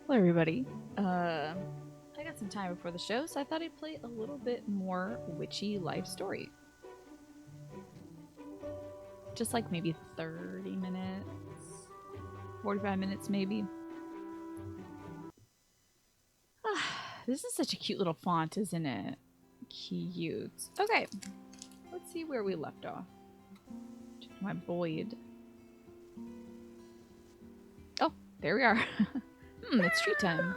Hello, everybody. I got some time before the show, so I thought I'd play a little bit more witchy life story. Just like maybe 30 minutes, 45 minutes maybe. This is such a cute little font, isn't it? Cute. Okay, let's see where we left off. My Boyd. Oh, there we are. It's treat time.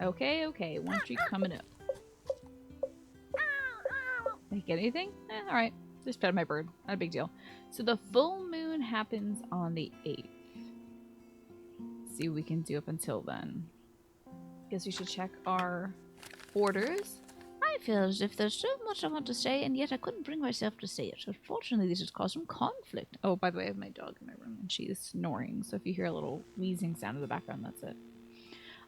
Okay, one treat coming up. Did I get anything? Alright. Just fed my bird. Not a big deal. So the full moon happens on the 8th. Let's see what we can do up until then. Guess we should check our orders. I feel as if there's so much I want to say, and yet I couldn't bring myself to say it. Unfortunately, this has caused some conflict. Oh, by the way, I have my dog in my room, and she is snoring. So if you hear a little wheezing sound in the background, that's it.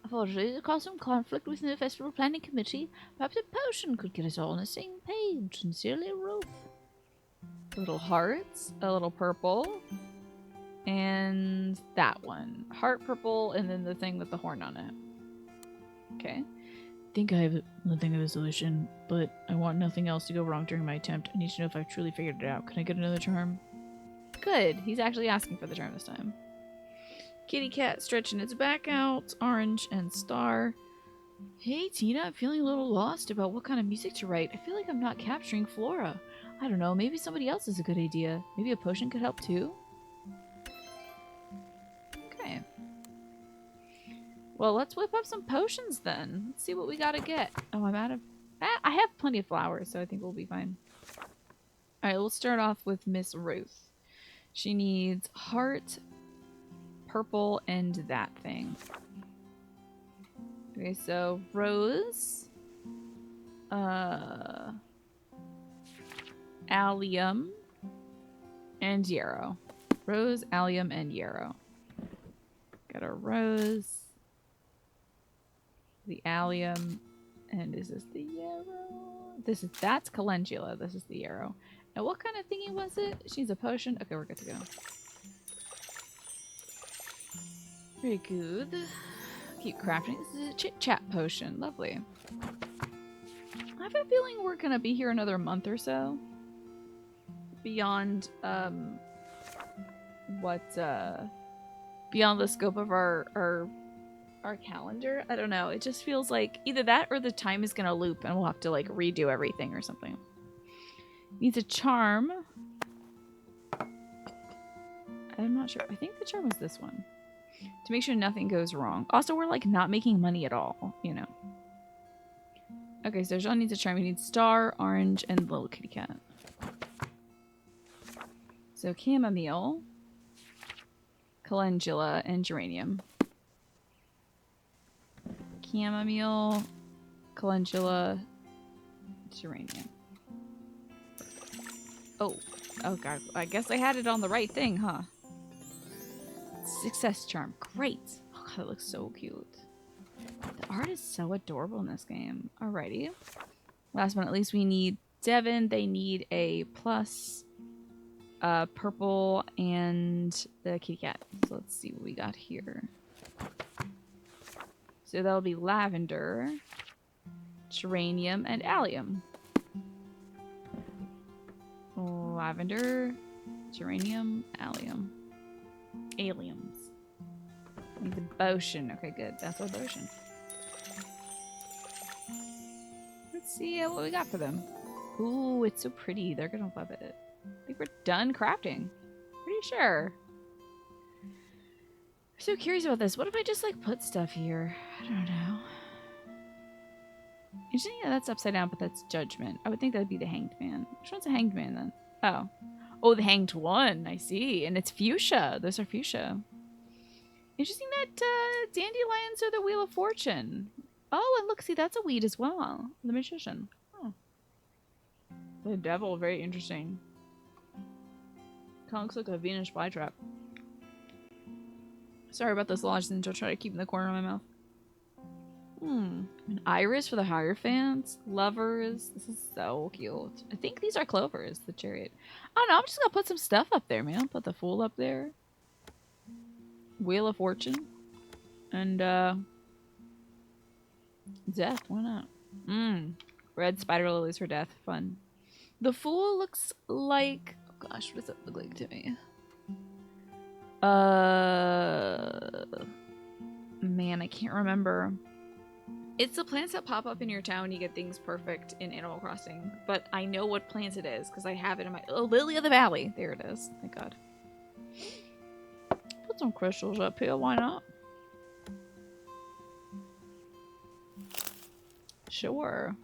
Unfortunately, it caused some conflict within the festival planning committee. Perhaps a potion could get us all on the same page. Sincerely, Ruth. Little hearts, a little purple, and that one. Heart purple, and then the thing with the horn on it. Okay. I think I have nothing of a solution, but I want nothing else to go wrong during my attempt. I need to know if I've truly figured it out. Can I get another charm? Good. He's actually asking for the charm this time. Kitty cat stretching its back out. Orange and star. Hey, Tina, I'm feeling a little lost about what kind of music to write. I feel like I'm not capturing Flora. I don't know, maybe somebody else is a good idea. Maybe a potion could help too? Okay. Well, let's whip up some potions then. Let's see what we gotta get. Oh, I'm out of... I have plenty of flowers, so I think we'll be fine. Alright, we'll start off with Miss Ruth. She needs heart, purple, and that thing. Okay, so rose, allium, and yarrow. Rose, allium, and yarrow. Got a rose, the allium, and is this the yarrow? That's calendula. This is the yarrow. And what kind of thingy was it? She's a potion. Okay, we're good to go. Very good. Keep crafting. This is a chit-chat potion. Lovely. I have a feeling we're gonna be here another month or so. Beyond beyond the scope of our calendar. I don't know. It just feels like either that or the time is gonna loop and we'll have to like redo everything or something. Needs a charm. I'm not sure. I think the charm was this one. To make sure nothing goes wrong. Also, we're like not making money at all, you know. Okay, so Jean needs a charm. He needs star, orange, and little kitty cat. So chamomile, calendula, and geranium. Chamomile, calendula, geranium. Oh god. I guess I had it on the right thing, huh? Success charm. Great. Oh god, it looks so cute. The art is so adorable in this game. Alrighty. Last but not least, we need Devon. They need a plus purple and the kitty cat. So let's see what we got here. So that'll be lavender, geranium, and allium. Lavender, geranium, allium. Aliens. Need the potion. Okay, good. That's our potion. Let's see what we got for them. Ooh, it's so pretty. They're gonna love it. I think we're done crafting. Pretty sure. I'm so curious about this. What if I just like put stuff here? I don't know. Yeah, that's upside down, but that's judgment. I would think that would be the hanged man. Which one's a hanged man then? Oh. Oh, the hanged one. I see. And it's fuchsia. Those are fuchsia. Interesting that dandelions are the Wheel of Fortune. Oh, and look, see, that's a weed as well. The magician. Oh. The devil, very interesting. Kind of looks like a Venus flytrap. Sorry about this lozenge. I'll try to keep in the corner of my mouth. An iris for the Hierophants. Lovers. This is so cute. I think these are clovers, the chariot. I don't know. I'm just going to put some stuff up there, man. Put the fool up there. Wheel of Fortune. And, Death, why not? Red spider lilies for death. Fun. The Fool looks like... Oh gosh, what does it look like to me? Man, I can't remember. It's the plants that pop up in your town. You get things perfect in Animal Crossing. But I know what plant it is because I have it in my... Oh, Lily of the Valley. There it is. Thank God. Put some crystals up here. Why not? Sure.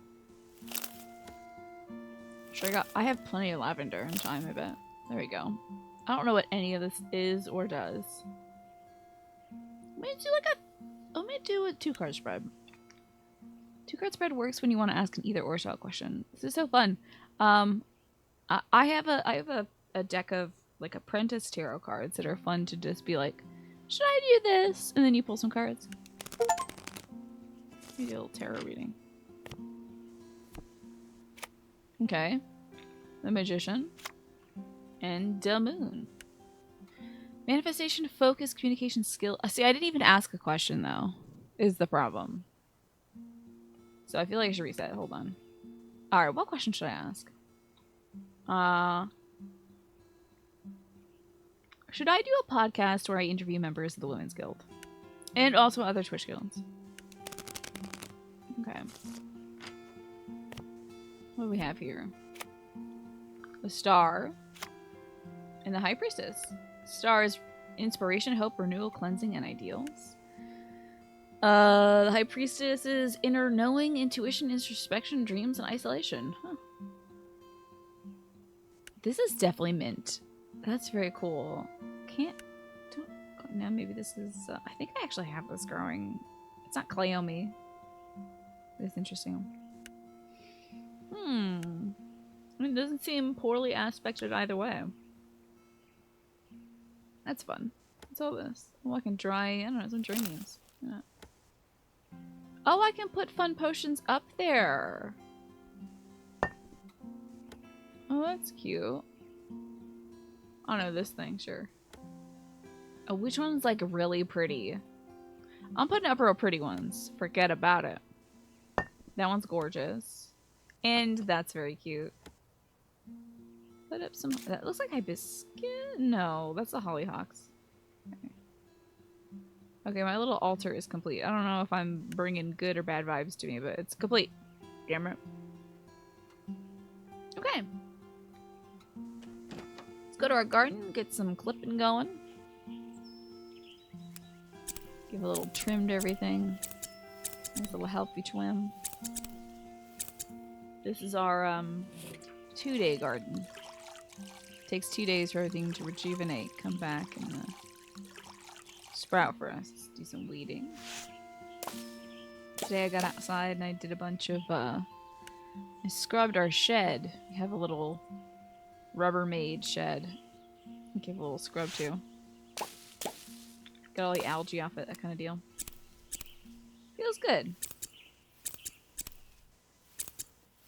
Sure, I have plenty of lavender in time, I bet. There we go. I don't know what any of this is or does. Let me do a 2-card spread. 2-card spread works when you want to ask an either or style question. This is so fun. I have a deck of like apprentice tarot cards that are fun to just be like, should I do this? And then you pull some cards. Maybe a little tarot reading. Okay. The Magician. And the Moon. Manifestation, focus, communication skill. See, I didn't even ask a question, though, is the problem. So I feel like I should reset. Hold on. Alright, what question should I ask? Should I do a podcast where I interview members of the Women's Guild? And also other Twitch guilds. Okay. What do we have here? The Star. And the High Priestess. Star is inspiration, hope, renewal, cleansing, and ideals. The High Priestess is inner knowing, intuition, introspection, dreams, and isolation. Huh. This is definitely mint. That's very cool. Now maybe this is... I think I actually have this growing. It's not Cleome. It's interesting. It doesn't seem poorly aspected either way. That's fun. What's all this? Oh, I can dry... I don't know, some geraniums. Yeah. Oh, I can put fun potions up there. Oh, that's cute. Oh no, this thing, sure. Oh, which one's like really pretty? I'm putting up real pretty ones. Forget about it. That one's gorgeous. And that's very cute. Put up some... That looks like hibiscus? No, that's the hollyhocks. Okay, my little altar is complete. I don't know if I'm bringing good or bad vibes to me, but it's complete. Damn it. Okay. Let's go to our garden, get some clipping going. Give a little trim to everything. Nice little healthy trim. This is our 2-day garden. Takes 2 days for everything to rejuvenate, come back, and sprout for us. Let's do some weeding. Today I got outside and I did a bunch of, I scrubbed our shed. We have a little Rubbermaid shed. Give a little scrub too. Got all the algae off it, that kind of deal. Feels good.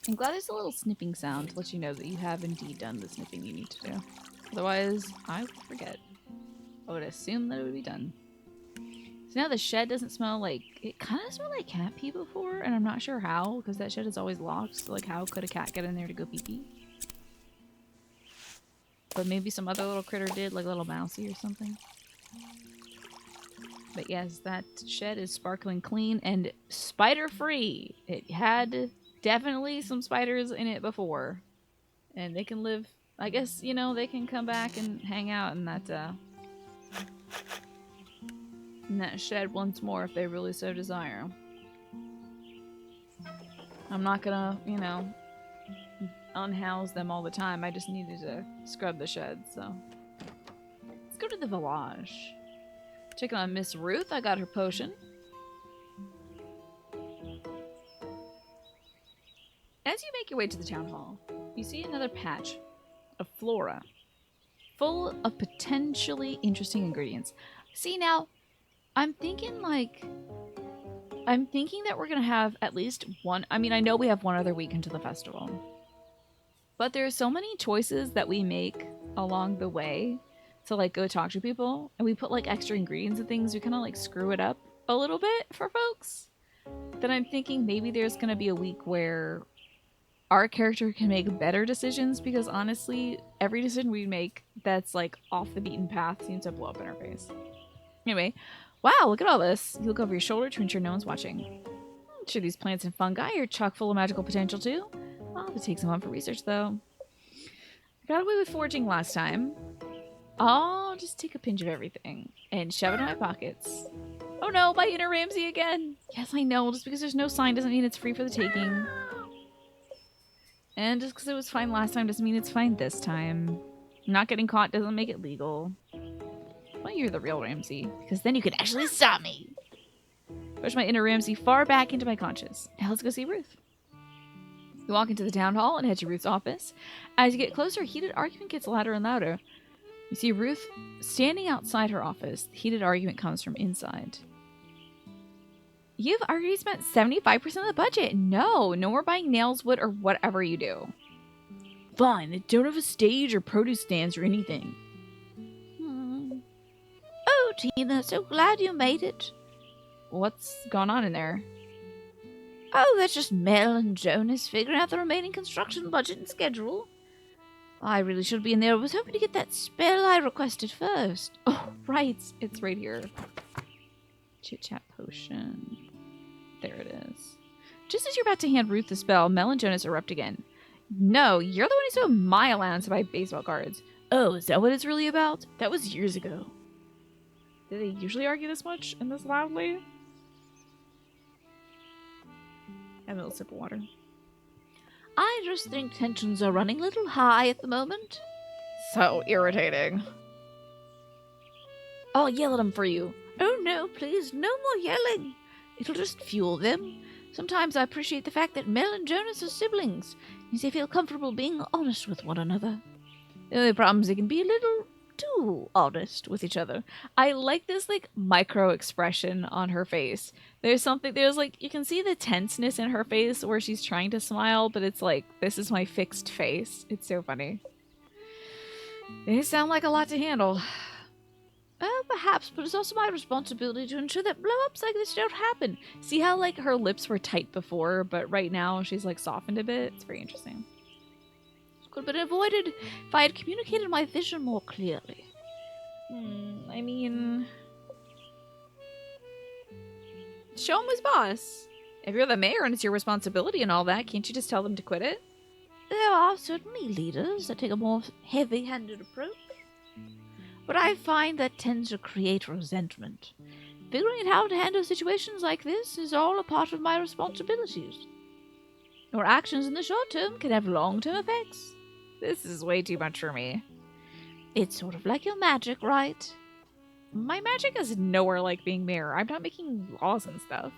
I'm glad there's a little snipping sound to let you know that you have indeed done the snipping you need to do. Otherwise, I would forget. I would assume that it would be done. So now the shed doesn't smell like... It kind of smelled like cat pee before, and I'm not sure how, because that shed is always locked. So, like, how could a cat get in there to go pee-pee? But maybe some other little critter did, like a little mousey or something. But yes, that shed is sparkling clean and spider-free. It had definitely some spiders in it before. And they can live... I guess, you know, they can come back and hang out in that shed once more if they really so desire. I'm not gonna, you know, unhouse them all the time. I just needed to scrub the shed, so. Let's go to the village. Check on Miss Ruth. I got her potion. As you make your way to the town hall, you see another patch of flora full of potentially interesting ingredients. See, now, I'm thinking that we're gonna have at least one. I mean, I know we have one other week into the festival, but there are so many choices that we make along the way to like go talk to people, and we put like extra ingredients and things. We kind of like screw it up a little bit for folks. then I'm thinking maybe there's going to be a week where our character can make better decisions, because honestly, every decision we make that's like off the beaten path seems to blow up in our face. Anyway, wow, look at all this. You look over your shoulder to ensure no one's watching. I'm sure these plants and fungi are chock full of magical potential too. I'll have to take some on for research though. I got away with foraging last time. I'll just take a pinch of everything and shove it in my pockets. Oh no, my inner Ramsey again! Yes, I know, just because there's no sign doesn't mean it's free for the taking. And just because it was fine last time doesn't mean it's fine this time. Not getting caught doesn't make it legal. Well, you're the real Ramsey, because then you can actually stop me. Push my inner Ramsey far back into my conscious. Now let's go see Ruth. You walk into the town hall and head to Ruth's office. As you get closer, a heated argument gets louder and louder. You see Ruth standing outside her office. The heated argument comes from inside. You've already spent 75% of the budget. No more buying nails, wood, or whatever you do. Fine, they don't have a stage or produce stands or anything. Oh, Tina, so glad you made it. What's going on in there? Oh, that's just Mel and Jonas figuring out the remaining construction budget and schedule. I really should be in there. I was hoping to get that spell I requested first. Oh, right. It's right here. Chit-chat potion. There it is. Just as you're about to hand Ruth the spell, Mel and Jonas erupt again. No, you're the one who stole my allowance to buy baseball cards. Oh, is that what it's really about? That was years ago. Do they usually argue this much and this loudly? Have a little sip of water. I just think tensions are running a little high at the moment. So irritating. I'll yell at them for you. Oh no, please, no more yelling. It'll just fuel them. Sometimes I appreciate the fact that Mel and Jonas are siblings. Means they feel comfortable being honest with one another. The only problem is they can be a little too honest with each other. I like this like micro expression on her face. There's like, you can see the tenseness in her face where she's trying to smile, but it's like, this is my fixed face. It's so funny. They sound like a lot to handle. Oh, perhaps, but it's also my responsibility to ensure that blow-ups like this don't happen. See how like her lips were tight before, but right now she's like softened a bit? It's very interesting. Could have been avoided if I had communicated my vision more clearly. I mean, show him who's boss. If you're the mayor and it's your responsibility and all that, can't you just tell them to quit it? There are certainly leaders that take a more heavy-handed approach, but I find that tends to create resentment. Figuring out how to handle situations like this is all a part of my responsibilities. Your actions in the short term can have long-term effects. This is way too much for me. It's sort of like your magic, right? My magic is nowhere like being mayor. I'm not making laws and stuff.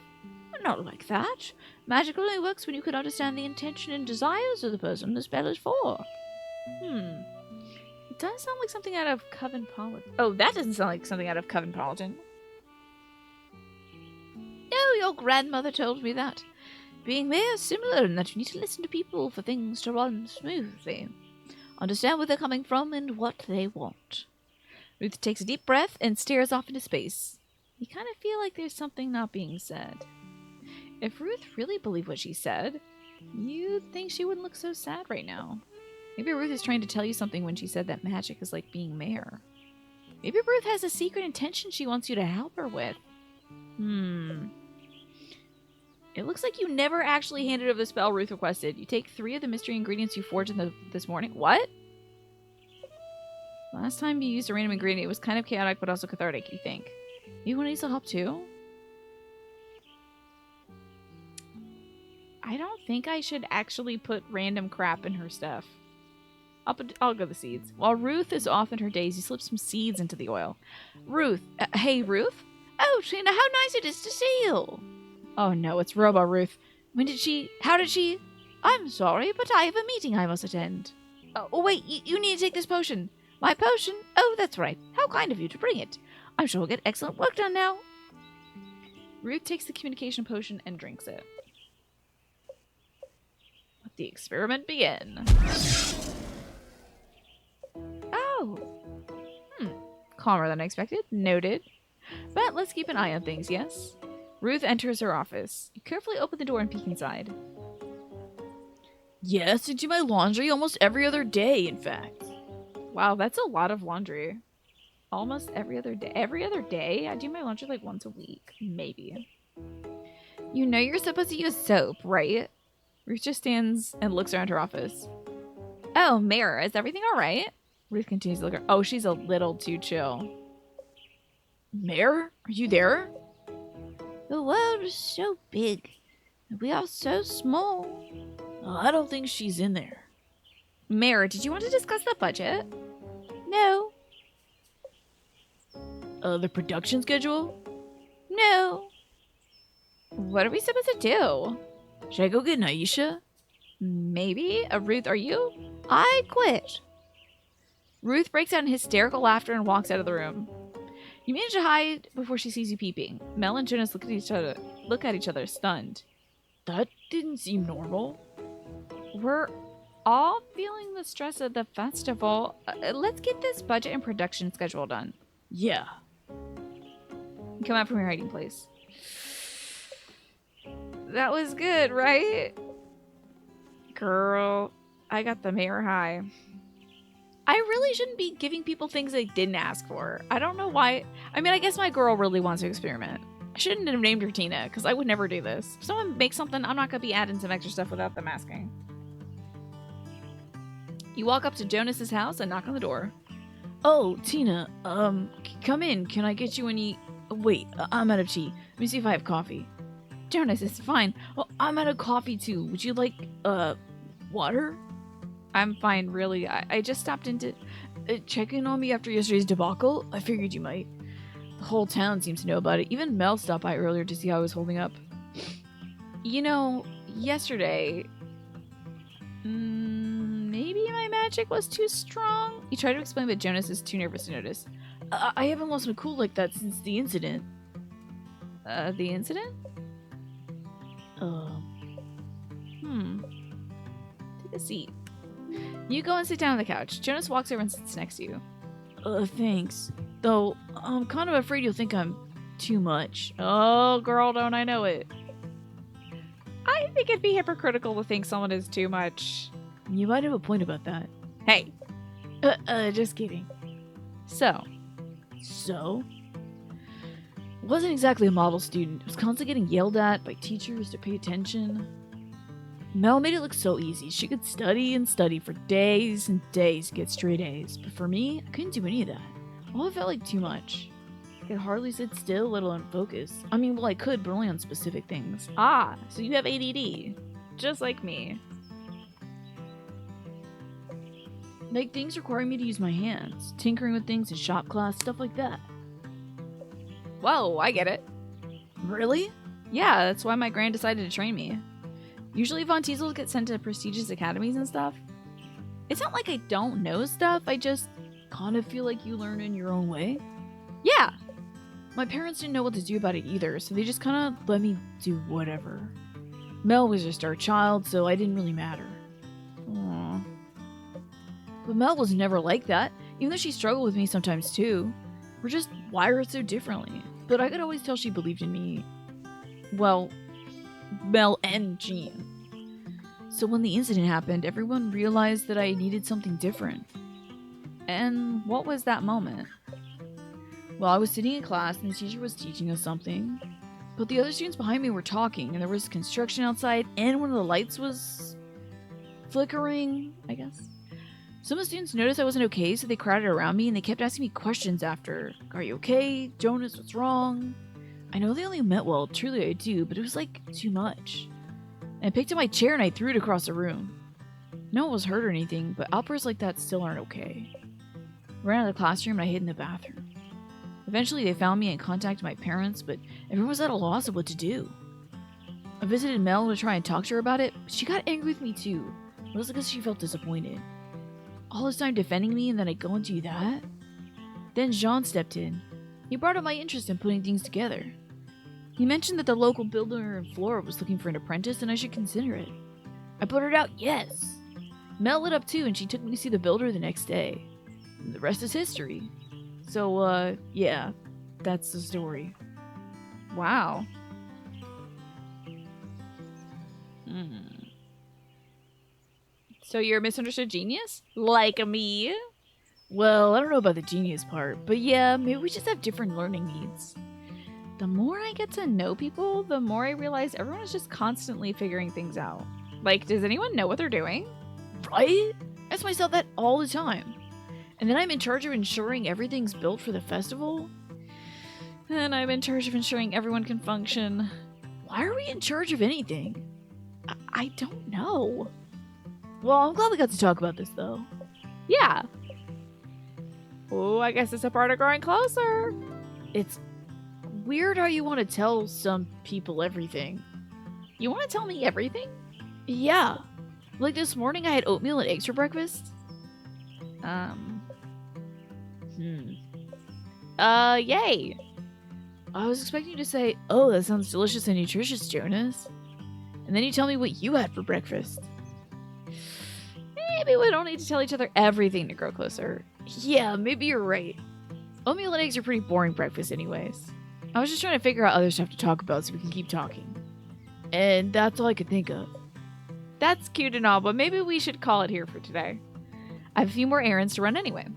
Not like that. Magic only works when you can understand the intention and desires of the person the spell is for. It does sound like something out of Covenpolitan. Oh, that doesn't sound like something out of Covenpolitan. Oh, your grandmother told me that. Being mayor is similar in that you need to listen to people for things to run smoothly. Understand where they're coming from and what they want. Ruth takes a deep breath and stares off into space. You kind of feel like there's something not being said. If Ruth really believed what she said, you'd think she wouldn't look so sad right now. Maybe Ruth is trying to tell you something when she said that magic is like being mayor. Maybe Ruth has a secret intention she wants you to help her with. It looks like you never actually handed over the spell Ruth requested. You take 3 of the mystery ingredients you forged this morning. What? Last time you used a random ingredient, it was kind of chaotic but also cathartic, you think. You want to use help too? I don't think I should actually put random crap in her stuff. I'll go the seeds. While Ruth is off in her days, you slip some seeds into the oil. Ruth. Hey, Ruth? Oh, Tina, how nice it is to see you. Oh no, it's Robo Ruth. How did she? I'm sorry, but I have a meeting I must attend. Oh wait, you need to take this potion. My potion? Oh, that's right. How kind of you to bring it. I'm sure we'll get excellent work done now. Ruth takes the communication potion and drinks it. Let the experiment begin. Oh. Calmer than I expected. Noted. But let's keep an eye on things, yes? Ruth enters her office. You carefully open the door and peek inside. Yes, I do my laundry almost every other day, in fact. Wow, that's a lot of laundry. Almost every other day. Every other day? I do my laundry like once a week. Maybe. You know you're supposed to use soap, right? Ruth just stands and looks around her office. Oh, Mara, is everything all right? Ruth continues to look. Oh, she's a little too chill. Mare, are you there? The world is so big, and we are so small. I don't think she's in there. Mara, did you want to discuss the budget? No, The production schedule? no. What are we supposed to do? Should I go get Naisha? Maybe? Ruth, are you? I quit. Ruth breaks out in hysterical laughter and walks out of the room. You manage to hide before she sees you peeping. Mel and Jonas look at each other, stunned. That didn't seem normal. We're all feeling the stress of the festival. Let's get this budget and production schedule done. Yeah. You come out from your hiding place. That was good, right? Girl, I got the mayor high. I really shouldn't be giving people things they didn't ask for. I don't know why. I mean, I guess my girl really wants to experiment. I shouldn't have named her Tina, because I would never do this. If someone makes something, I'm not going to be adding some extra stuff without them asking. You walk up to Jonas's house and knock on the door. Oh, Tina, come in. Can I get you any... Wait, I'm out of tea. Let me see if I have coffee. Jonas, it's fine. Well, I'm out of coffee too. Would you like, water? I'm fine, really. I just stopped in to Check in on me after yesterday's debacle? I figured you might. The whole town seems to know about it. Even Mel stopped by earlier to see how I was holding up. You know, yesterday... maybe my magic was too strong? You try to explain, but Jonas is too nervous to notice. I haven't lost my cool like that since the incident. The incident? Take a seat. You go and sit down on the couch. Jonas walks over and sits next to you. Thanks. Though, I'm kind of afraid you'll think I'm too much. Oh, girl, don't I know it. I think it'd be hypocritical to think someone is too much. You might have a point about that. Hey. Just kidding. So? Wasn't exactly a model student. Was constantly getting yelled at by teachers to pay attention. Mel made it look so easy. She could study and study for days and days to get straight A's. But for me, I couldn't do any of that. All it felt like too much. I could hardly sit still, let alone focus. I mean, well, I could, but only on specific things. Ah, so you have ADD. Just like me. Like things requiring me to use my hands. Tinkering with things in shop class, stuff like that. Whoa, I get it. Really? Yeah, that's why my grand decided to train me. Usually Von Teasels get sent to prestigious academies and stuff. It's not like I don't know stuff, I just kind of feel like you learn in your own way. Yeah. My parents didn't know what to do about it either, so they just kind of let me do whatever. Mel was just our child, so I didn't really matter. Aww. But Mel was never like that, even though she struggled with me sometimes too. We're just wired so differently. But I could always tell she believed in me. Well, Mel and Jean. So when the incident happened, everyone realized that I needed something different. And what was that moment? Well, I was sitting in class and the teacher was teaching us something. But the other students behind me were talking, and there was construction outside, and one of the lights was flickering, I guess. Some of the students noticed I wasn't okay, so they crowded around me and they kept asking me questions after. Are you okay? Jonas, what's wrong? I know they only meant well, truly I do, but it was like too much. And I picked up my chair and I threw it across the room. No one was hurt or anything, but outbursts like that still aren't okay. I ran out of the classroom and I hid in the bathroom. Eventually they found me and contacted my parents, but everyone was at a loss of what to do. I visited Mel to try and talk to her about it, but she got angry with me too, mostly because she felt disappointed. All this time defending me and then I go and do that? Then Jean stepped in. He brought up my interest in putting things together. He mentioned that the local builder in Flora was looking for an apprentice and I should consider it. I put it out, yes! Mel lit up too and she took me to see the builder the next day. And the rest is history. So, yeah, that's the story. Wow. Mm. So you're a misunderstood genius? Like me? Well, I don't know about the genius part, but yeah, maybe we just have different learning needs. The more I get to know people, the more I realize everyone is just constantly figuring things out. Like, does anyone know what they're doing? Right? I ask myself that all the time. And then I'm in charge of ensuring everything's built for the festival? And I'm in charge of ensuring everyone can function. Why are we in charge of anything? I don't know. Well, I'm glad we got to talk about this, though. Yeah. Oh, I guess it's a part of growing closer. It's weird how you want to tell some people everything. You want to tell me everything? Yeah. Like this morning I had oatmeal and eggs for breakfast. Yay. I was expecting you to say, "Oh, that sounds delicious and nutritious, Jonas." And then you tell me what you had for breakfast. Maybe we don't need to tell each other everything to grow closer. Yeah, maybe you're right. Oatmeal and eggs are pretty boring breakfast anyways. I was just trying to figure out other stuff to talk about so we can keep talking. And that's all I could think of. That's cute and all, but maybe we should call it here for today. I have a few more errands to run anyway.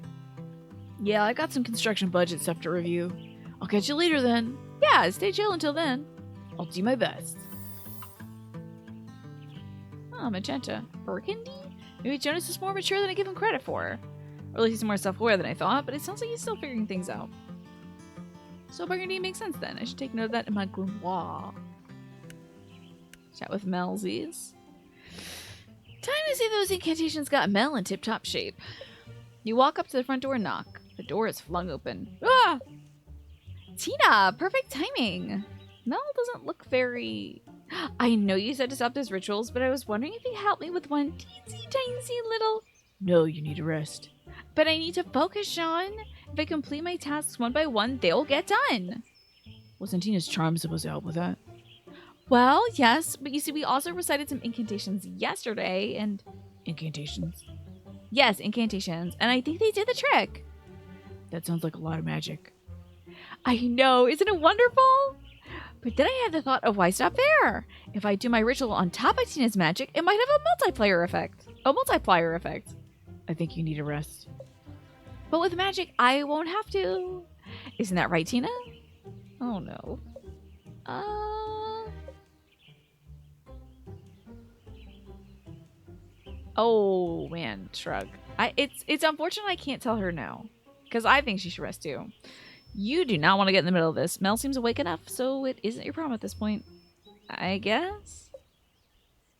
Yeah, I got some construction budget stuff to review. I'll catch you later then. Yeah, stay chill until then. I'll do my best. Oh, magenta. Burgundy? Maybe Jonas is more mature than I give him credit for. Or at least he's more self-aware than I thought, but it sounds like he's still figuring things out. So burgundy makes sense then. I should take note of that in my grimoire. Chat with Melsies. Time to see if those incantations got Mel in tip-top shape. You walk up to the front door and knock. The door is flung open. Ah! Tina! Perfect timing! Mel doesn't look very... I know you said to stop those rituals, but I was wondering if you could help me with one teensy-tiny little... No, you need to rest. But I need to focus, Sean. If I complete my tasks one by one, they'll get done. Wasn't Tina's charm supposed to help with that? Well, yes, but you see, we also recited some incantations yesterday, and... Incantations? Yes, incantations, and I think they did the trick. That sounds like a lot of magic. I know, isn't it wonderful? But then I had the thought of why stop there? If I do my ritual on top of Tina's magic, it might have a multiplier effect. I think you need a rest. But with magic, I won't have to. Isn't that right, Tina? Oh, no. Oh, man, shrug. It's unfortunate I can't tell her no. Because I think she should rest, too. You do not want to get in the middle of this. Mel seems awake enough, so it isn't your problem at this point. I guess?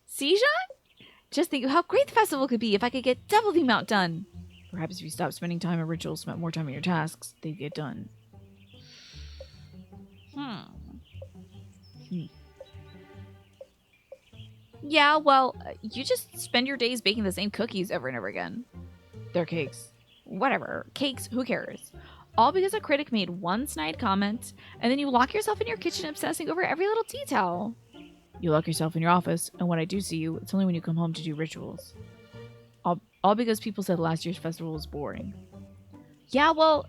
See, Jean? Just think of how great the festival could be if I could get double the amount done. Perhaps if you stopped spending time on rituals, spent more time on your tasks, they'd get done. Yeah, well, you just spend your days baking the same cookies over and over again. They're cakes. Whatever. Cakes, who cares? All because a critic made one snide comment, and then you lock yourself in your kitchen obsessing over every little detail. You lock yourself in your office, and when I do see you, it's only when you come home to do rituals. All because people said last year's festival was boring. Yeah, well,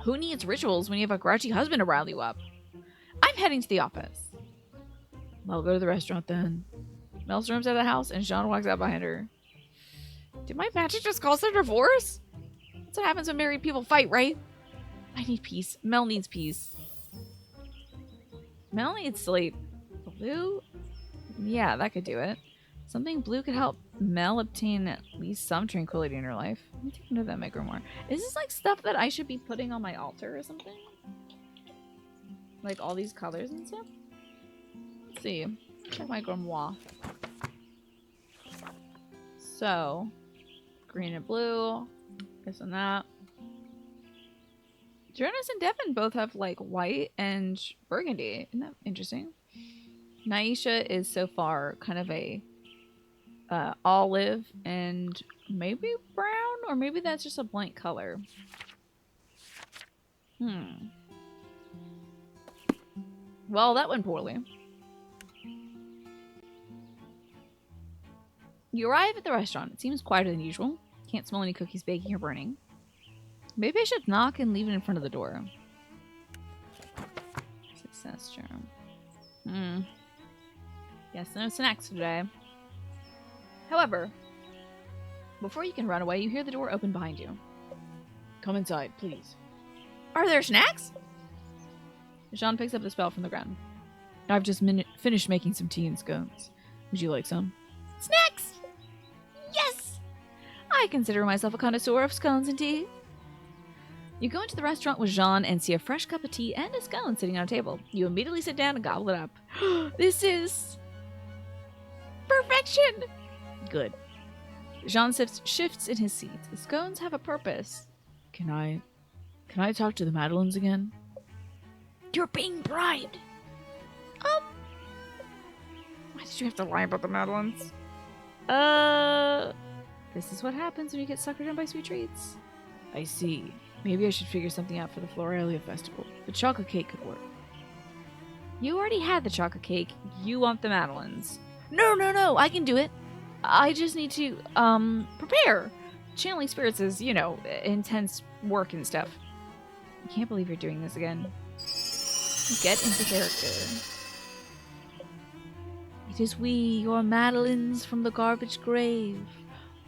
who needs rituals when you have a grouchy husband to rile you up? I'm heading to the office. I'll go to the restaurant then. Mel storms out of the house, and Jean walks out behind her. Did my magic just cause their divorce? That's what happens when married people fight, right? I need peace. Mel needs peace. Mel needs sleep. Blue? Yeah, that could do it. Something blue could help Mel obtain at least some tranquility in her life. Let me take note of that micromore. Is this like stuff that I should be putting on my altar or something? Like all these colors and stuff? Let's see. Check my grimoire. So, green and blue. This and that. Jonas and Devin both have like white and burgundy. Isn't that interesting? Naisha is so far kind of a olive and maybe brown, or maybe that's just a blank color. Well, that went poorly. You arrive at the restaurant. It seems quieter than usual. Can't smell any cookies baking or burning. Maybe I should knock and leave it in front of the door. Success charm. Yes, no snacks today. However, before you can run away, you hear the door open behind you. Come inside, please. Are there snacks? Jean picks up the spell from the ground. I've just finished making some tea and scones. Would you like some? Snacks! Yes! I consider myself a connoisseur of scones and tea. You go into the restaurant with Jean and see a fresh cup of tea and a scone sitting on a table. You immediately sit down and gobble it up. This is perfection! Good. Jean shifts in his seat. The scones have a purpose. Can I talk to the Madeleines again? You're being bribed. Why did you have to lie about the Madeleines? This is what happens when you get suckered in by sweet treats. I see. Maybe I should figure something out for the Floralia Festival. The chocolate cake could work. You already had the chocolate cake. You want the Madeleines. No, I can do it. I just need to, prepare. Channeling spirits is, intense work and stuff. I can't believe you're doing this again. Get into character. It is we, your Madeleines from the garbage grave.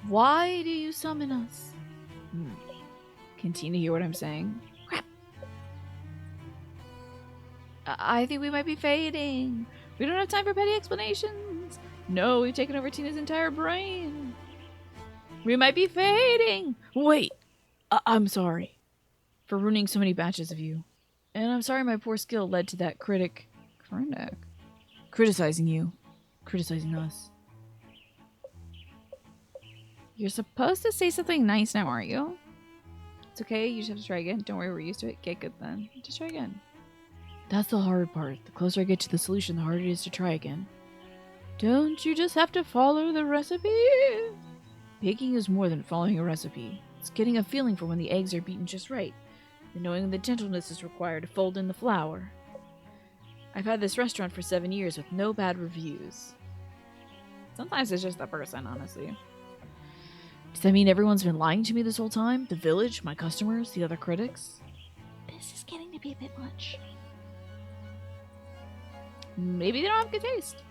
Why do you summon us? Can Tina hear what I'm saying? Crap. I think we might be fading. We don't have time for petty explanations. No, we've taken over Tina's entire brain. We might be fading. Wait! I'm sorry for ruining so many batches of you. And I'm sorry my poor skill led to that critic criticizing you. Criticizing us. You're supposed to say something nice now, aren't you? It's okay, you just have to try again. Don't worry, we're used to it. Get good then. Just try again. That's the hard part. The closer I get to the solution, the harder it is to try again. Don't you just have to follow the recipe? Baking is more than following a recipe. It's getting a feeling for when the eggs are beaten just right, and knowing the gentleness is required to fold in the flour. I've had this restaurant for 7 years with no bad reviews. Sometimes it's just the person, honestly. Does that mean everyone's been lying to me this whole time? The village, my customers, the other critics? This is getting to be a bit much. Maybe they don't have good taste.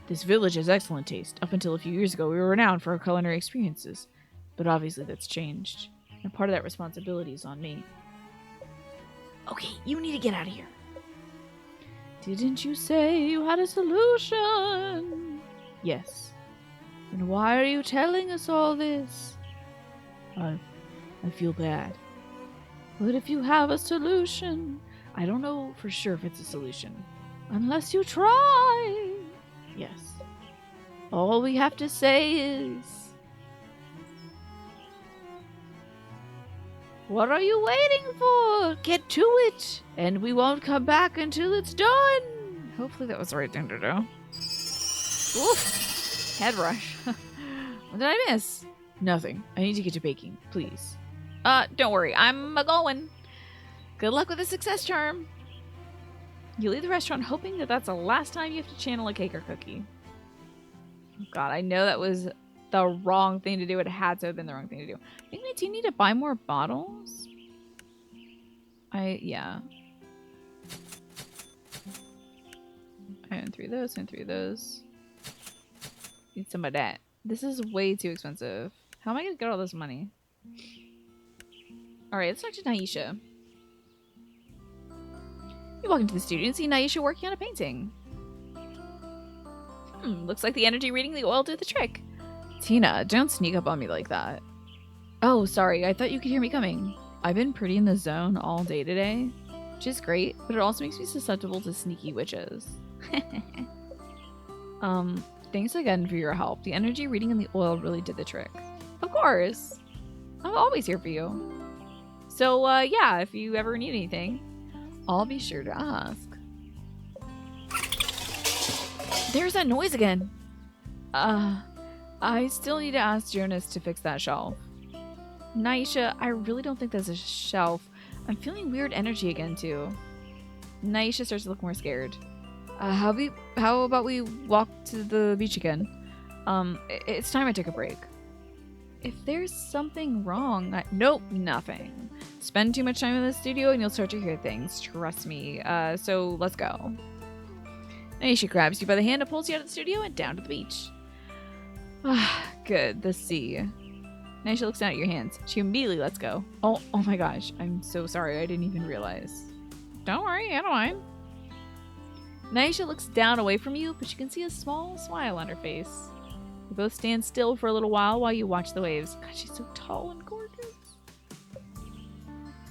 This village has excellent taste. Up until a few years ago, we were renowned for our culinary experiences. But obviously that's changed. And part of that responsibility is on me. Okay, you need to get out of here. Didn't you say you had a solution? Yes. Then why are you telling us all this? I feel bad. But if you have a solution, I don't know for sure if it's a solution. Unless you try. Yes. All we have to say is... What are you waiting for? Get to it! And we won't come back until it's done! Hopefully that was the right thing to do. Oof! Head rush. What did I miss? Nothing. I need to get to baking, please. Don't worry. I'm a-going. Good luck with the success charm. You leave the restaurant hoping that that's the last time you have to channel a cake or cookie. Oh God, I know that was the wrong thing to do. It had to have been the wrong thing to do. I think we do need to buy more bottles. Yeah. I own 3 of those, and 3 of those. Need some of that. This is way too expensive. How am I gonna get all this money? Alright, let's talk to Naisha. You walk into the studio and see Naisha working on a painting. Looks like the energy reading the oil did the trick. Tina, don't sneak up on me like that. Oh, sorry, I thought you could hear me coming. I've been pretty in the zone all day today, which is great, but it also makes me susceptible to sneaky witches. Thanks again for your help. The energy reading in the oil really did the trick. Of course. I'm always here for you. So, yeah, if you ever need anything, I'll be sure to ask. There's that noise again. I still need to ask Jonas to fix that shelf. Naisha, I really don't think that's a shelf. I'm feeling weird energy again, too. Naisha starts to look more scared. How about we walk to the beach again? It's time I took a break. If there's something wrong, nope, nothing. Spend too much time in the studio and you'll start to hear things. Trust me. So let's go. Naisha grabs you by the hand and pulls you out of the studio and down to the beach. Ah, good. The sea. Naisha looks down at your hands. She immediately lets go. Oh my gosh. I'm so sorry. I didn't even realize. Don't worry. I don't mind. Naisha looks down away from you, but you can see a small smile on her face. You both stand still for a little while you watch the waves. God, she's so tall and gorgeous.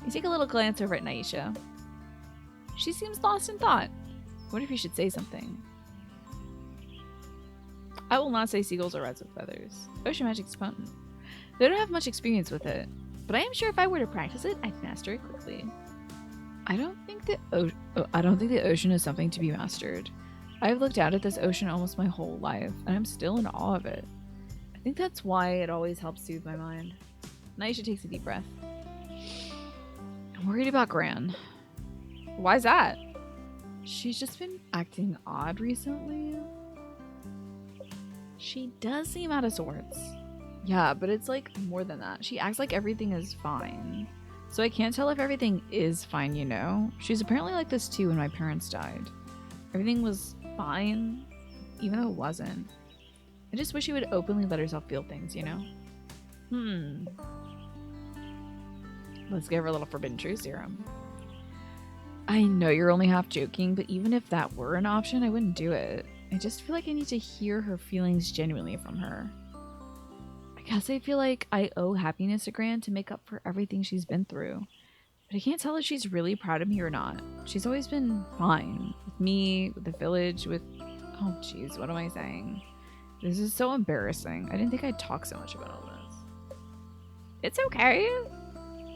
You take a little glance over at Naisha. She seems lost in thought. I wonder if you should say something. I will not say seagulls are reds with feathers. Ocean magic's potent. They don't have much experience with it, but I am sure if I were to practice it, I'd master it quickly. I don't think the ocean is something to be mastered. I've looked out at this ocean almost my whole life, and I'm still in awe of it. I think that's why it always helps soothe my mind. Naisha takes a deep breath. I'm worried about Gran. Why's that? She's just been acting odd recently. She does seem out of sorts. Yeah, but it's like more than that. She acts like everything is fine. So I can't tell if everything is fine, you know? She's apparently like this too when my parents died. Everything was fine, even though it wasn't. I just wish she would openly let herself feel things, you know? Let's give her a little forbidden truth serum. I know you're only half joking, but even if that were an option, I wouldn't do it. I just feel like I need to hear her feelings genuinely from her. I guess I feel like I owe happiness to Gran to make up for everything she's been through. But I can't tell if she's really proud of me or not. She's always been fine. With me, with the village, with... Oh jeez, what am I saying? This is so embarrassing. I didn't think I'd talk so much about all this. It's okay.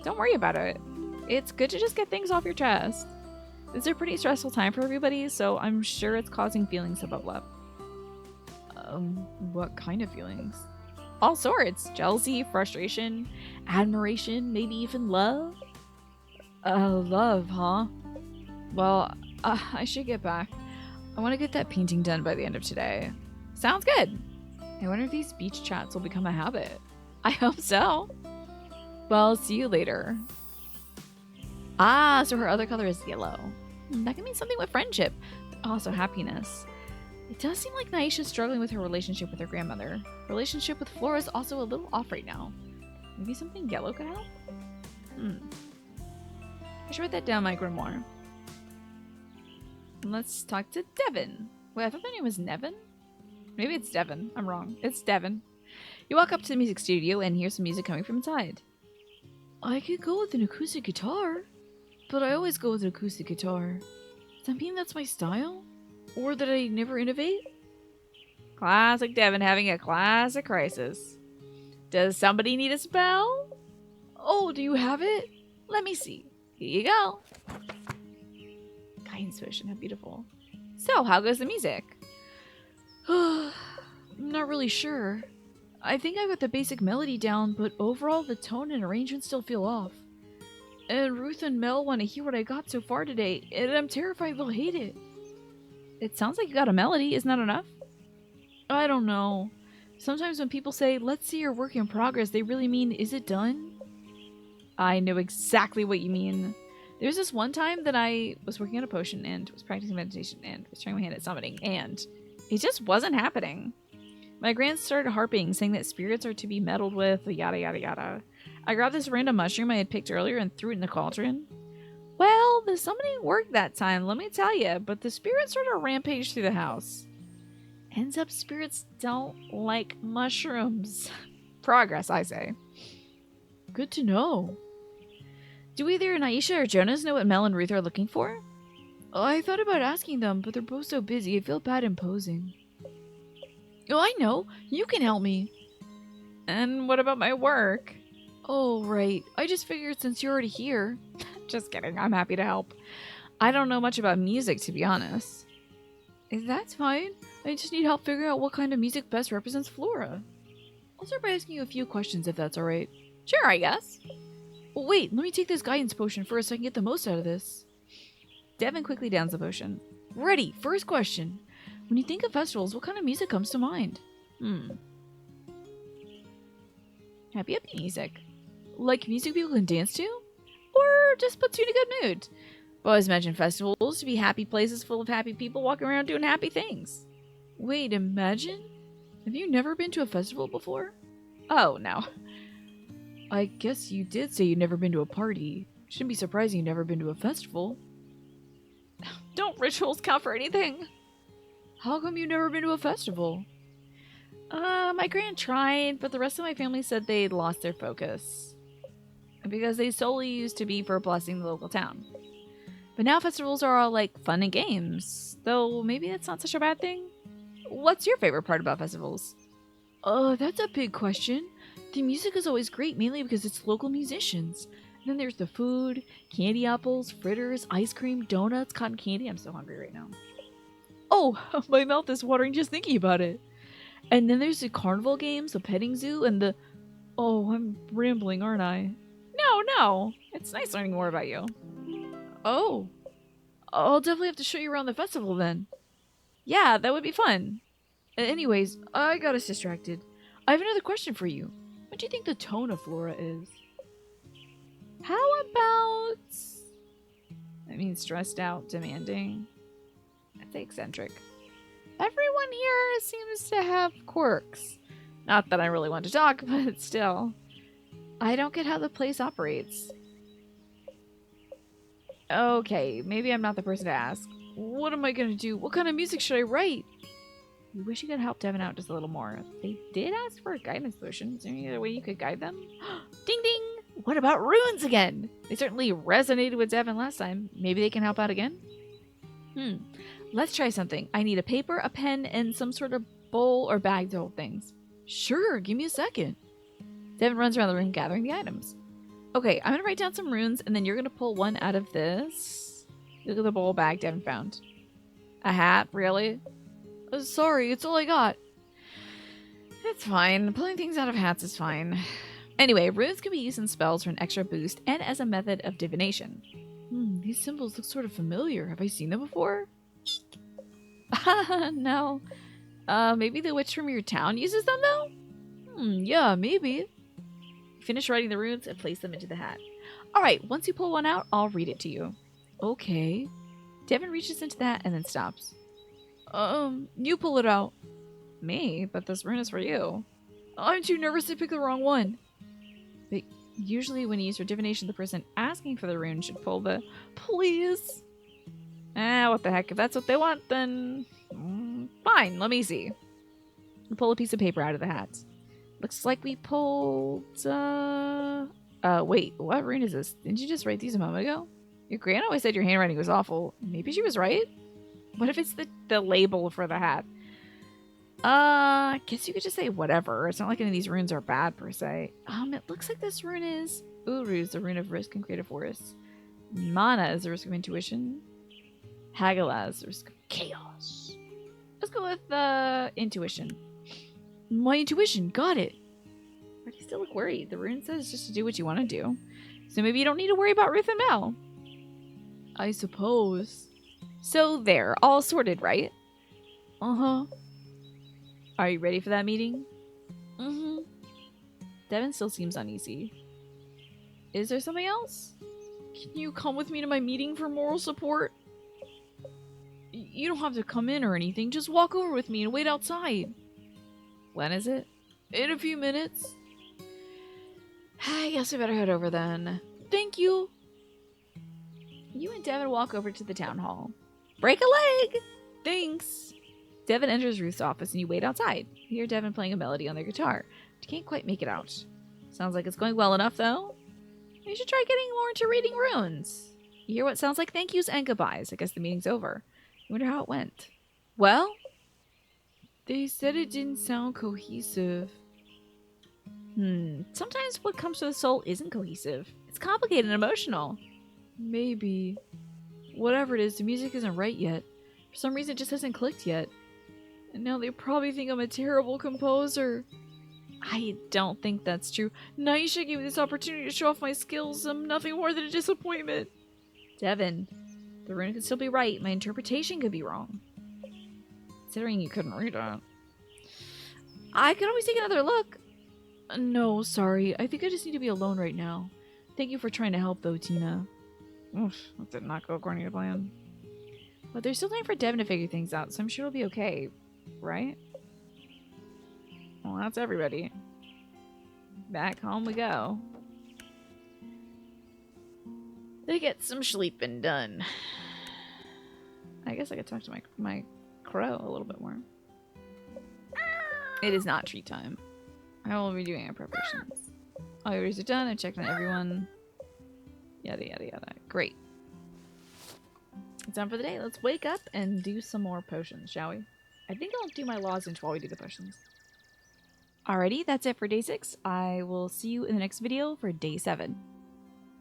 Don't worry about it. It's good to just get things off your chest. It's a pretty stressful time for everybody, so I'm sure it's causing feelings to bubble up. What kind of feelings? All sorts. Jealousy, frustration, admiration, maybe even love. Love, huh? Well, I should get back. I want to get that painting done by the end of today. Sounds good. I wonder if these beach chats will become a habit. I hope so. Well, see you later. Ah, so her other color is yellow. That can mean something with friendship, but also happiness. It does seem like Naisha's struggling with her relationship with her grandmother. Her relationship with Flora is also a little off right now. Maybe something yellow could help? I should write that down in my grimoire. Let's talk to Devin. Wait, I thought their name was Nevin? Maybe it's Devin. I'm wrong. It's Devin. You walk up to the music studio and hear some music coming from inside. I could go with an acoustic guitar, but I always go with an acoustic guitar. Does that mean that's my style? Or that I never innovate? Classic Devin having a classic crisis. Does somebody need a spell? Oh, do you have it? Let me see. Here you go. Guidance potion, how beautiful. So, how goes the music? I'm not really sure. I think I got the basic melody down, but overall the tone and arrangement still feel off. And Ruth and Mel want to hear what I got so far today, and I'm terrified they'll hate it. It sounds like you got a melody, isn't that enough? I don't know. Sometimes when people say, let's see your work in progress, they really mean, is it done? I know exactly what you mean. There's this one time that I was working on a potion and was practicing meditation and was trying my hand at summoning, and it just wasn't happening. My gran started harping, saying that spirits are to be meddled with, yada yada yada. I grabbed this random mushroom I had picked earlier and threw it in the cauldron. Well, the summoning worked that time, let me tell you, but the spirits sort of rampaged through the house. Ends up spirits don't like mushrooms. Progress, I say. Good to know. Do either Naisha or Jonas know what Mel and Ruth are looking for? I thought about asking them, but they're both so busy, I feel bad imposing. Oh, I know. You can help me. And what about my work? Oh, right. I just figured since you're already here. Just kidding. I'm happy to help. I don't know much about music, to be honest. That's fine. I just need help figuring out what kind of music best represents Flora. I'll start by asking you a few questions if that's alright. Sure, I guess. Well, wait, let me take this guidance potion first so I can get the most out of this. Devin quickly downs the potion. Ready, first question. When you think of festivals, what kind of music comes to mind? Happy music. Like music people can dance to? Or just puts you in a good mood? I've always imagined festivals to be happy places full of happy people walking around doing happy things. Wait, imagine? Have you never been to a festival before? Oh, no. I guess you did say you'd never been to a party. Shouldn't be surprising you've never been to a festival. Don't rituals count for anything? How come you've never been to a festival? My grand tried, but the rest of my family said they'd lost their focus. Because they solely used to be for blessing the local town. But now festivals are all like fun and games, though maybe that's not such a bad thing. What's your favorite part about festivals? That's a big question. The music is always great, mainly because it's local musicians. And then there's the food, candy apples, fritters, ice cream, donuts, cotton candy. I'm so hungry right now. Oh, my mouth is watering just thinking about it. And then there's the carnival games, the petting zoo, and the... Oh, I'm rambling, aren't I? No. It's nice learning more about you. Oh. I'll definitely have to show you around the festival then. Yeah, that would be fun. Anyways, I got us distracted. I have another question for you. What do you think the tone of Flora is? How about... I mean, stressed out, demanding. I'd say eccentric. Everyone here seems to have quirks. Not that I really want to talk, but still. I don't get how the place operates. Okay, maybe I'm not the person to ask. What am I gonna do? What kind of music should I write? You wish you could help Devin out just a little more. They did ask for a guidance potion. Is there any other way you could guide them? Ding ding! What about runes again? They certainly resonated with Devin last time. Maybe they can help out again? Let's try something. I need a paper, a pen, and some sort of bowl or bag to hold things. Sure, give me a second. Devin runs around the room gathering the items. Okay, I'm gonna write down some runes, and then you're gonna pull one out of this. Look at the bowl bag Devin found. A hat? Really? Sorry, it's all I got. It's fine. Pulling things out of hats is fine. Anyway, runes can be used in spells for an extra boost and as a method of divination. These symbols look sort of familiar. Have I seen them before? No. Maybe the witch from your town uses them, though? Yeah, maybe. Finish writing the runes and place them into the hat. Alright, once you pull one out, I'll read it to you. Okay. Devin reaches into the hat and then stops. You pull it out. Me? But this rune is for you. I'm too nervous to pick the wrong one. But usually when you use for divination, the person asking for the rune should pull the... Please. What the heck. If that's what they want, then... fine, let me see. You pull a piece of paper out of the hat. Looks like we pulled... wait, what rune is this? Didn't you just write these a moment ago? Your gran always said your handwriting was awful. Maybe she was right? What if it's the label for the hat? Guess you could just say whatever. It's not like any of these runes are bad per se. It looks like this rune is Uru's, the rune of risk and creative force. Mana is the risk of intuition. Hagala is the risk of chaos. Let's go with intuition. My intuition, got it. Why do you still look worried? The rune says just to do what you want to do. So maybe you don't need to worry about Ruth and Mel. I suppose. So there, all sorted, right? Uh-huh. Are you ready for that meeting? Mm-hmm. Devin still seems uneasy. Is there something else? Can you come with me to my meeting for moral support? You don't have to come in or anything. Just walk over with me and wait outside. When is it? In a few minutes. I guess I better head over then. Thank you. You and Devin walk over to the town hall. Break a leg! Thanks. Devin enters Ruth's office and you wait outside. You hear Devin playing a melody on their guitar. But you can't quite make it out. Sounds like it's going well enough, though. You should try getting more into reading runes. You hear what sounds like thank yous and goodbyes. I guess the meeting's over. You wonder how it went. Well, they said it didn't sound cohesive. Sometimes what comes to the soul isn't cohesive. It's complicated and emotional. Maybe. Whatever it is, the music isn't right yet. For some reason, it just hasn't clicked yet. And now they probably think I'm a terrible composer. I don't think that's true. Naisha gave me this opportunity to show off my skills. I'm nothing more than a disappointment. Devin, the rune could still be right. My interpretation could be wrong. Considering you couldn't read it. I could always take another look. No, sorry. I think I just need to be alone right now. Thank you for trying to help, though, Tina. Oof, that did not go according to plan. But there's still time for Devin to figure things out, so I'm sure it'll be okay. Right? Well, that's everybody. Back home we go. To get some sleeping done. I guess I could talk to my crow a little bit more. It is not treat time. I will be doing our preparations. All your orders are done. I've checked on everyone. Yada yada yada. Great. It's time for the day. Let's wake up and do some more potions, shall we? I think I'll do my lozenge while we do the potions. Alrighty, that's it for day 6. I will see you in the next video for day 7.